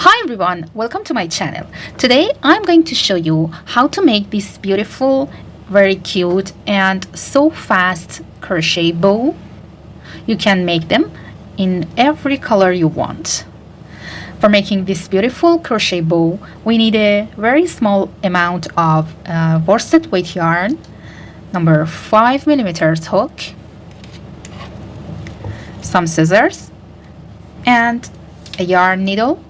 Hi everyone, welcome to my channel. Today I'm going to show you how to make this beautiful, very cute and so fast crochet bow. You can make them in every color you want. For making this beautiful crochet bow, we need a very small amount of worsted weight yarn, number 5mm hook, some scissors, and a yarn needle.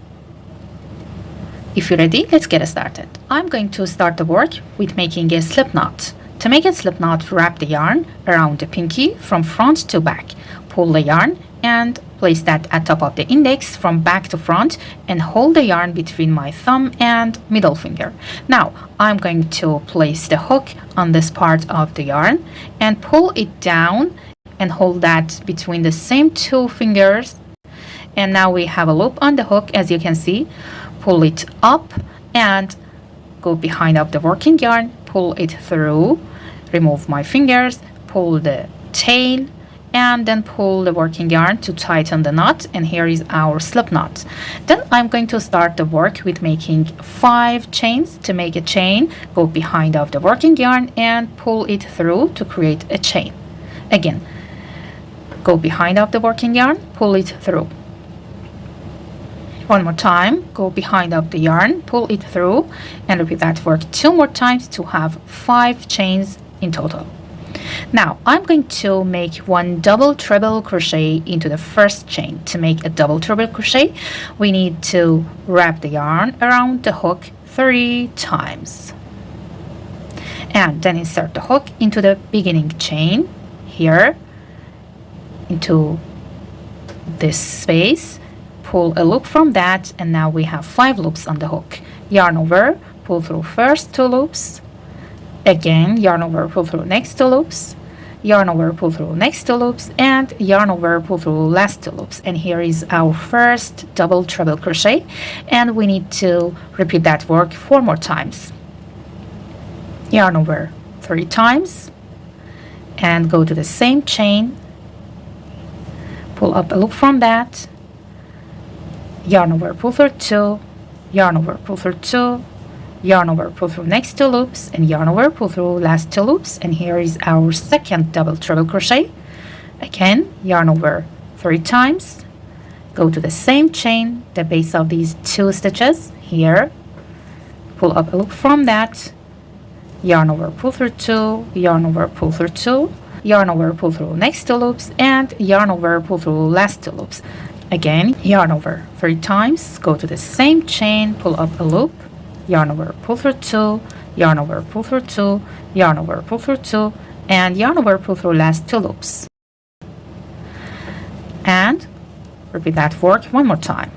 If you're ready, let's get started. I'm going to start the work with making a slip knot. To make a slip knot, wrap the yarn around the pinky from front to back. Pull the yarn and place that at top of the index from back to front and hold the yarn between my thumb and middle finger. Now I'm going to place the hook on this part of the yarn and pull it down and hold that between the same two fingers. And now we have a loop on the hook, as you can see. Pull it up and go behind of the working yarn, pull it through, remove my fingers, pull the tail, and then pull the working yarn to tighten the knot. And here is our slip knot. Then I'm going to start the work with making 5 chains. To make a chain, go behind of the working yarn and pull it through to create a chain. Again, go behind of the working yarn, pull it through. One more time, go behind of the yarn, pull it through, and repeat that work 2 more times to have 5 chains in total. Now I'm going to make 1 double treble crochet into the first chain. To make a double treble crochet, we need to wrap the yarn around the hook 3 times. And then insert the hook into the beginning chain here, into this space. Pull a loop from that, and now we have 5 loops on the hook. Yarn over, pull through first 2 loops, again yarn over, pull through next 2 loops, yarn over, pull through next 2 loops, and yarn over, pull through last 2 loops. And here is our first double treble crochet, and we need to repeat that work 4 more times. Yarn over 3 times and go to the same chain, pull up a loop from that, yarn over, pull through 2, yarn over, pull through 2, yarn over, pull through next 2 loops, and yarn over, pull through last 2 loops. And here is our second double treble crochet. Again, yarn over 3 times, go to the same chain, the base of these 2 stitches here, pull up a loop from that, yarn over, pull through 2, yarn over, pull through 2, yarn over, pull through next 2 loops, and yarn over, pull through last 2 loops. Again, yarn over 3 times, go to the same chain, pull up a loop, yarn over, pull through 2, yarn over, pull through 2, yarn over, pull through 2, and yarn over, pull through last 2 loops. And repeat that work 1 more time.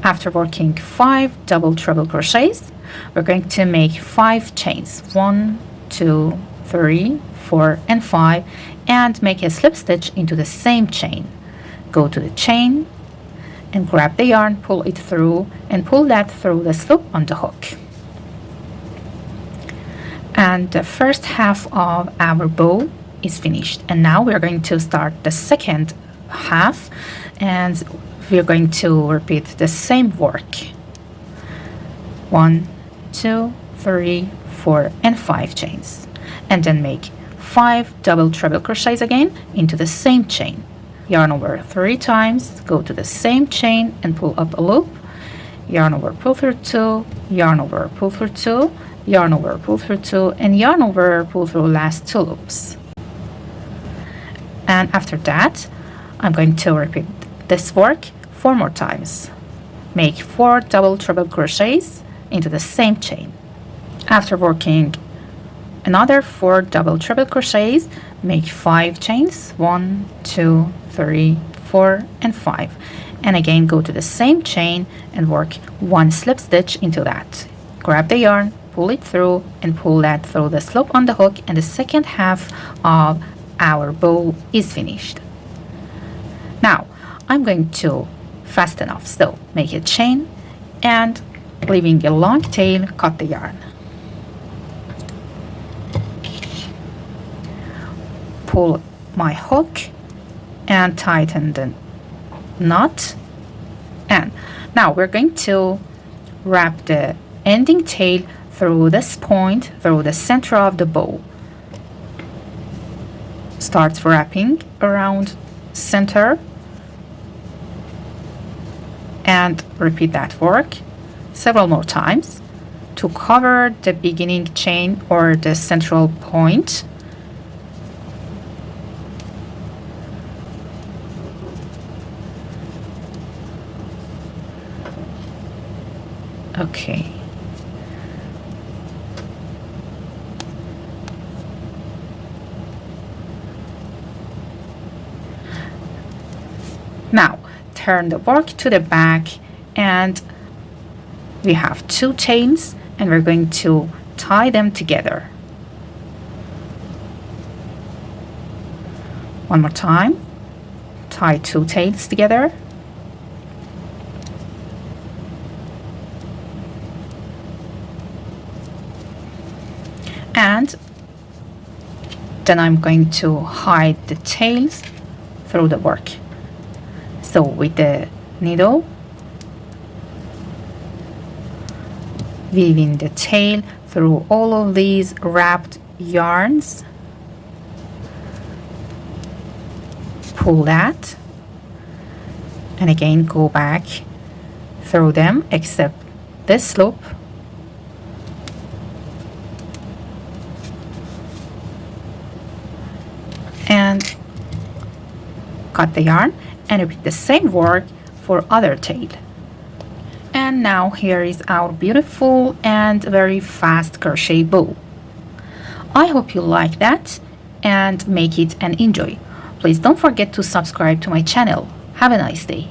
After working 5 double treble crochets, we're going to make 5 chains. 1, 2, 3, 4, and 5, and make a slip stitch into the same chain. Go to the chain and grab the yarn, pull it through, and pull that through the slip on the hook. And the first half of our bow is finished. And now we're going to start the second half, and we're going to repeat the same work. 1, 2, 3, 4, and 5 chains. And then make 5 double treble crochets again into the same chain. Yarn over 3 times, go to the same chain and pull up a loop, yarn over, pull through 2, yarn over, pull through 2, yarn over, pull through 2, and yarn over, pull through last 2 loops. And after that, I'm going to repeat this work 4 more times. Make 4 double treble crochets into the same chain. After working another 4 double treble crochets, make 5 chains. 1, 2, 3, 4, and 5. And again, go to the same chain and work 1 slip stitch into that. Grab the yarn, pull it through, and pull that through the slip on the hook, and the second half of our bow is finished. Now I'm going to fasten off. So make a chain and, leaving a long tail, cut the yarn. Pull my hook and tighten the knot. And now we're going to wrap the ending tail through this point, through the center of the bow. Start wrapping around center and repeat that work several more times to cover the beginning chain or the central point. Okay. Now turn the work to the back, and we have two tails, and we're going to tie them together. One more time. Tie two tails together. And then I'm going to hide the tails through the work. So with the needle, weaving the tail through all of these wrapped yarns, pull that, and again go back through them except this loop, and cut the yarn and repeat the same work for other tail. And now here is our beautiful and very fast crochet bow. I hope you like that and make it and enjoy. Please don't forget to subscribe to my channel. Have a nice day.